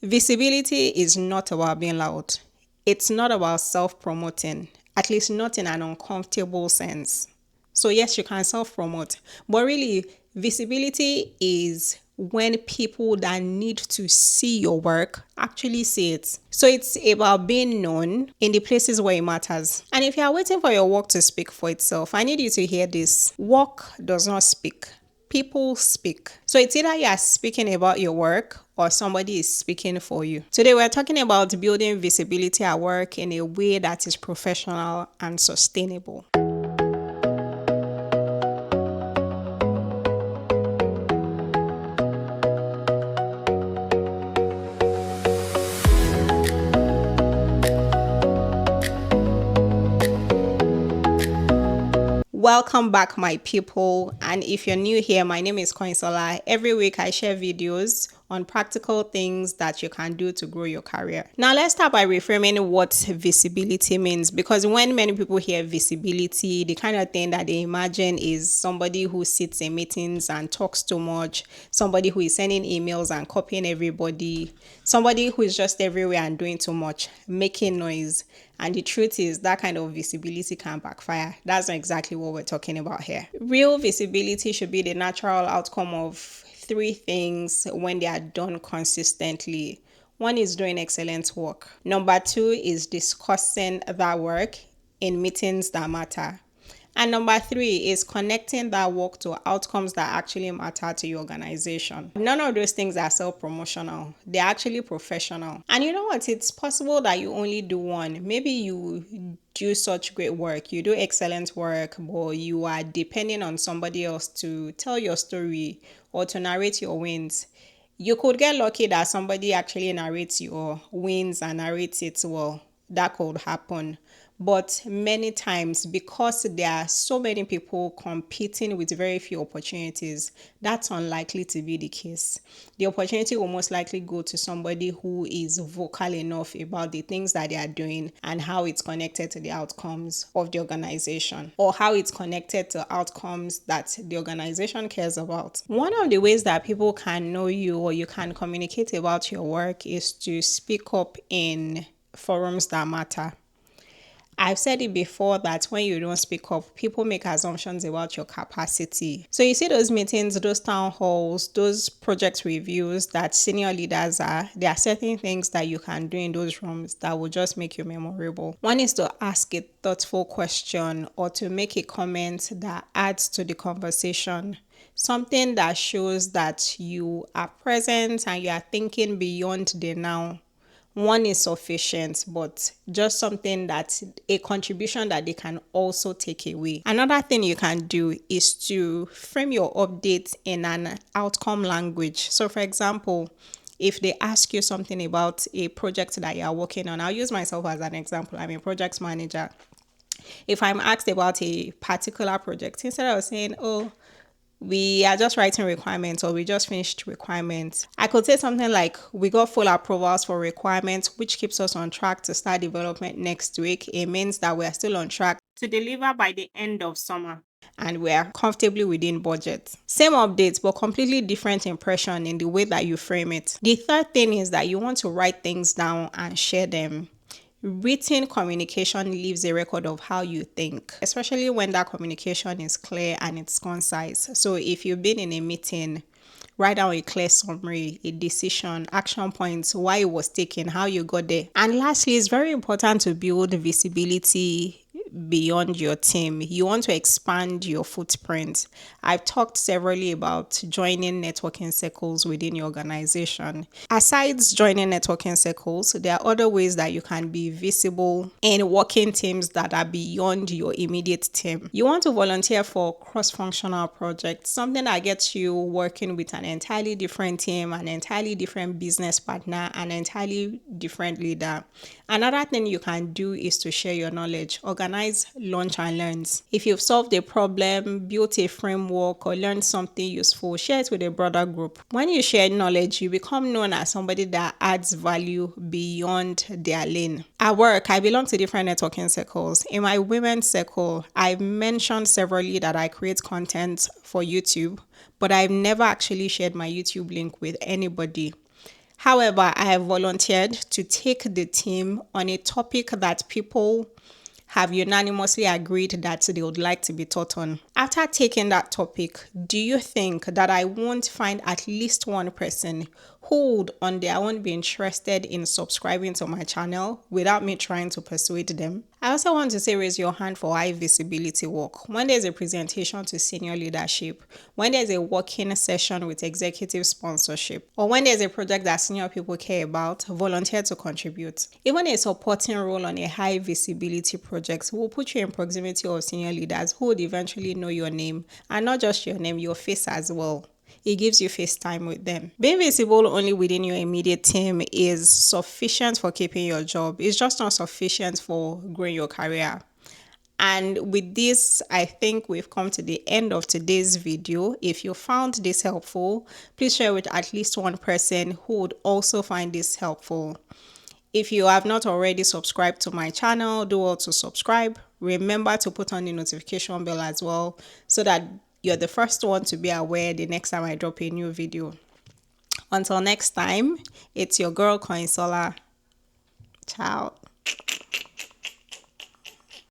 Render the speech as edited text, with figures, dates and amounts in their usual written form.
Visibility is not about being loud. It's not about self-promoting, at least not in an uncomfortable sense. So yes, you can self-promote, but really visibility is when people that need to see your work actually see it. So it's about being known in the places where it matters. And if you are waiting for your work to speak for itself, I need you to hear this. Work does not speak. People speak. So it's either you are speaking about your work or somebody is speaking for you. Today we're talking about building visibility at work in a way that is professional and sustainable. Welcome back, my people. And if you're new here, my name is Koinsola. Every week I share videos on practical things that you can do to grow your career. Now, let's start by reframing what visibility means, because when many people hear visibility, the kind of thing that they imagine is somebody who sits in meetings and talks too much, somebody who is sending emails and copying everybody, somebody who is just everywhere and doing too much, making noise. And the truth is that kind of visibility can backfire. That's not exactly what we're talking about here. Real visibility should be the natural outcome of three things when they are done consistently. One is doing excellent work. Number two is discussing that work in meetings that matter. And number three is connecting that work to outcomes that actually matter to your organization. None of those things are self-promotional. They're actually professional. And you know what? It's possible that you only do one. Maybe you do such great work, you do excellent work, but you are depending on somebody else to tell your story or to narrate your wins. You could get lucky that somebody actually narrates your wins and narrates it well. That could happen. But many times, because there are so many people competing with very few opportunities, that's unlikely to be the case. The opportunity will most likely go to somebody who is vocal enough about the things that they are doing and how it's connected to the outcomes of the organization, or how it's connected to outcomes that the organization cares about. One of the ways that people can know you or you can communicate about your work is to speak up in forums that matter. I've said it before that when you don't speak up, people make assumptions about your capacity. So you see those meetings, those town halls, those project reviews that senior leaders are, there are certain things that you can do in those rooms that will just make you memorable. One is to ask a thoughtful question or to make a comment that adds to the conversation. Something that shows that you are present and you are thinking beyond the now. One is sufficient, but just something that's a contribution that they can also take away. Another thing you can do is to frame your updates in an outcome language. So for example, if they ask you something about a project that you are working on, I'll use myself as an example. I'm a project manager. If I'm asked about a particular project, instead of saying, oh, we are just writing requirements or we just finished requirements, I could say something like, we got full approvals for requirements, which keeps us on track to start development next week. It means that we are still on track to deliver by the end of summer and we are comfortably within budget. Same updates, but completely different impression in the way that you frame it. The third thing is that you want to write things down and share them. Written communication leaves a record of how you think, especially when that communication is clear and it's concise. So if you've been in a meeting, write down a clear summary, a decision, action points, why it was taken, how you got there. And lastly, it's very important to build visibility beyond your team. You want to expand your footprint. I've talked severally about joining networking circles within your organization. Aside joining networking circles, there are other ways that you can be visible in working teams that are beyond your immediate team. You want to volunteer for cross-functional projects, something that gets you working with an entirely different team, an entirely different business partner, an entirely different leader. Another thing you can do is to share your knowledge. Organize lunch and learns. If you've solved a problem, built a framework, or learned something useful, share it with a broader group. When you share knowledge, you become known as somebody that adds value beyond their lane. At work, I belong to different networking circles. In my women's circle, I've mentioned severally that I create content for YouTube, but I've never actually shared my YouTube link with anybody. However, I have volunteered to take the team on a topic that people have unanimously agreed that they would like to be taught on. After taking that topic, do you think that I won't find at least one person who would on their own be interested in subscribing to my channel without me trying to persuade them? I also want to say raise your hand for high visibility work. When there's a presentation to senior leadership, when there's a working session with executive sponsorship, or when there's a project that senior people care about, volunteer to contribute. Even a supporting role on a high visibility project will put you in proximity of senior leaders who would eventually know your name, and not just your name, your face as well. It gives you face time with them. Being visible only within your immediate team is sufficient for keeping your job. It's just not sufficient for growing your career. And with this, I think we've come to the end of today's video. If you found this helpful, please share with at least one person who would also find this helpful. If you have not already subscribed to my channel, do well to subscribe. Remember to put on the notification bell as well so that you're the first one to be aware the next time I drop a new video. Until next time, it's your girl Coinsola. Ciao.